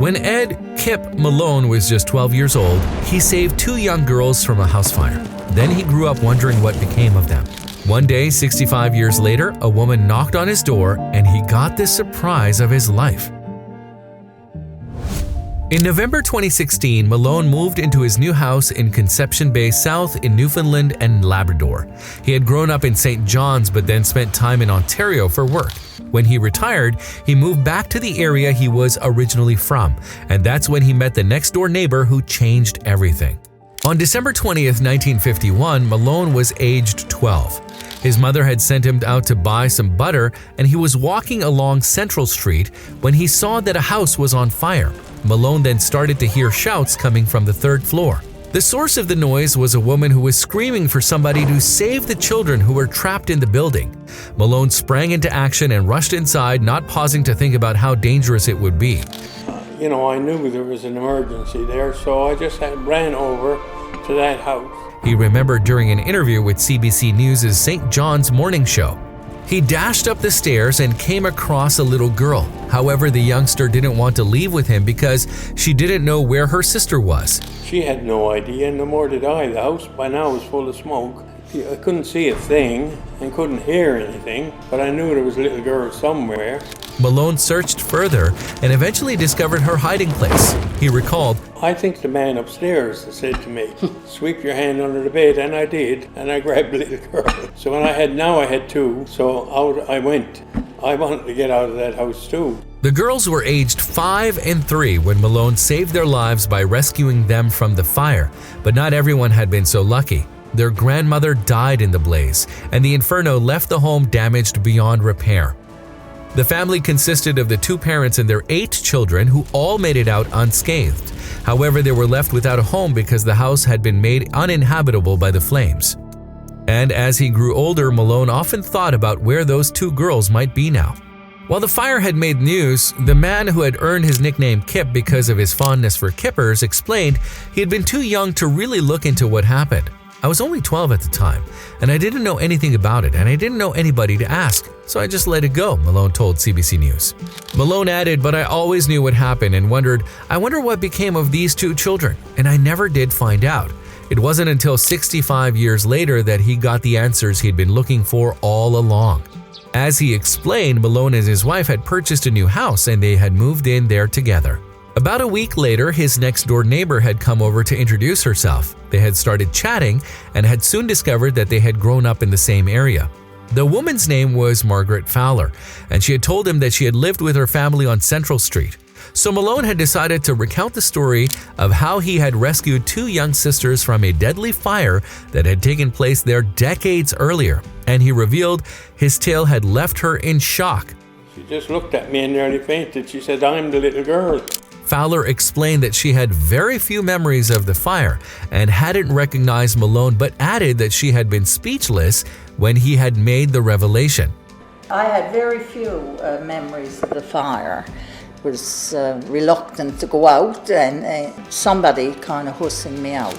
When Ed Kip Malone was just 12 years old, he saved 2 young girls from a house fire. Then he grew up wondering what became of them. One day, 65 years later, a woman knocked on his door and he got the surprise of his life. In November 2016, Malone moved into his new house in Conception Bay South in Newfoundland and Labrador. He had grown up in St. John's but then spent time in Ontario for work. When he retired, he moved back to the area he was originally from, and that's when he met the next-door neighbor who changed everything. On December 20th, 1951, Malone was aged 12. His mother had sent him out to buy some butter, and he was walking along Central Street when he saw that a house was on fire. Malone then started to hear shouts coming from the 3rd floor. The source of the noise was a woman who was screaming for somebody to save the children who were trapped in the building. Malone sprang into action and rushed inside, not pausing to think about how dangerous it would be. I knew there was an emergency there, so I just ran over to that house. He remembered during an interview with CBC News' St. John's morning show. He dashed up the stairs and came across a little girl. However, the youngster didn't want to leave with him because she didn't know where her sister was. She had no idea, no more did I. The house by now was full of smoke. I couldn't see a thing and couldn't hear anything, but I knew there was a little girl somewhere. Malone searched further and eventually discovered her hiding place. He recalled, I think the man upstairs said to me, sweep your hand under the bed, and I did, and I grabbed the little girl. So when I had 2, so out I went. I wanted to get out of that house too. The girls were aged 5 and 3 when Malone saved their lives by rescuing them from the fire, but not everyone had been so lucky. Their grandmother died in the blaze, and the inferno left the home damaged beyond repair. The family consisted of the 2 parents and their 8 children who all made it out unscathed. However, they were left without a home because the house had been made uninhabitable by the flames. And as he grew older, Malone often thought about where those 2 girls might be now. While the fire had made news, the man who had earned his nickname Kip because of his fondness for kippers explained he had been too young to really look into what happened. I was only 12 at the time, and I didn't know anything about it, and I didn't know anybody to ask, so I just let it go, Malone told CBC News. Malone added, but I always knew what happened and I wonder what became of these 2 children, and I never did find out. It wasn't until 65 years later that he got the answers he'd been looking for all along. As he explained, Malone and his wife had purchased a new house and they had moved in there together. About a week later, his next-door neighbor had come over to introduce herself. They had started chatting and had soon discovered that they had grown up in the same area. The woman's name was Margaret Fowler, and she had told him that she had lived with her family on Central Street. So Malone had decided to recount the story of how he had rescued 2 young sisters from a deadly fire that had taken place there decades earlier, and he revealed his tale had left her in shock. She just looked at me and nearly fainted. She said, I'm the little girl. Fowler explained that she had very few memories of the fire and hadn't recognized Malone, but added that she had been speechless when he had made the revelation. I had very few memories of the fire. Was reluctant to go out and somebody kind of hustling me out.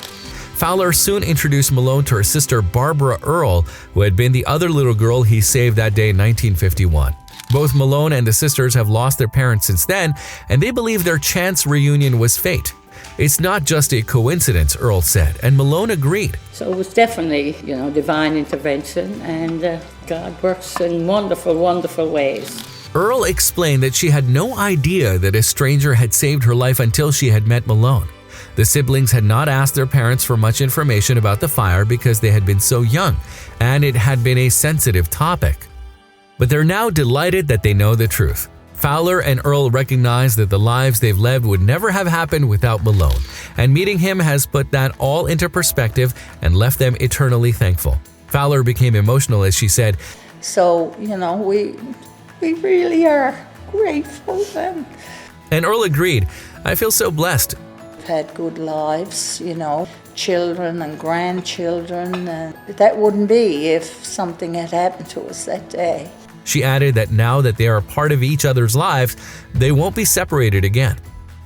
Fowler soon introduced Malone to her sister Barbara Earl, who had been the other little girl he saved that day in 1951. Both Malone and the sisters have lost their parents since then, and they believe their chance reunion was fate. It's not just a coincidence, Earl said, and Malone agreed. So it was definitely, divine intervention, and God works in wonderful, wonderful ways. Earl explained that she had no idea that a stranger had saved her life until she had met Malone. The siblings had not asked their parents for much information about the fire because they had been so young, and it had been a sensitive topic. But they're now delighted that they know the truth. Fowler and Earl recognize that the lives they've led would never have happened without Malone, and meeting him has put that all into perspective and left them eternally thankful. Fowler became emotional as she said, So, we really are grateful then. And Earl agreed, I feel so blessed. We've had good lives, children and grandchildren. That wouldn't be if something had happened to us that day. She added that now that they are a part of each other's lives, they won't be separated again.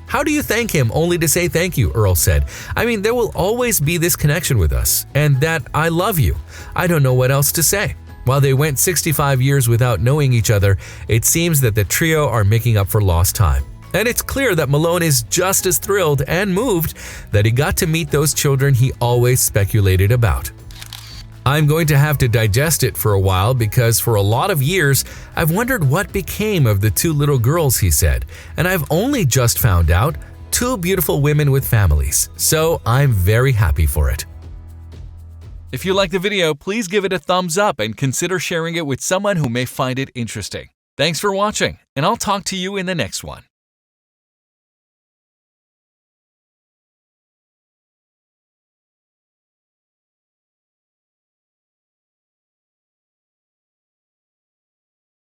How do you thank him only to say thank you, Earl said. I mean, there will always be this connection with us, and that I love you. I don't know what else to say. While they went 65 years without knowing each other, it seems that the trio are making up for lost time. And it's clear that Malone is just as thrilled and moved that he got to meet those children he always speculated about. I'm going to have to digest it for a while because for a lot of years, I've wondered what became of the two little girls, he said, and I've only just found out, two beautiful women with families, so I'm very happy for it. If you like the video, please give it a thumbs up and consider sharing it with someone who may find it interesting. Thanks for watching, and I'll talk to you in the next one.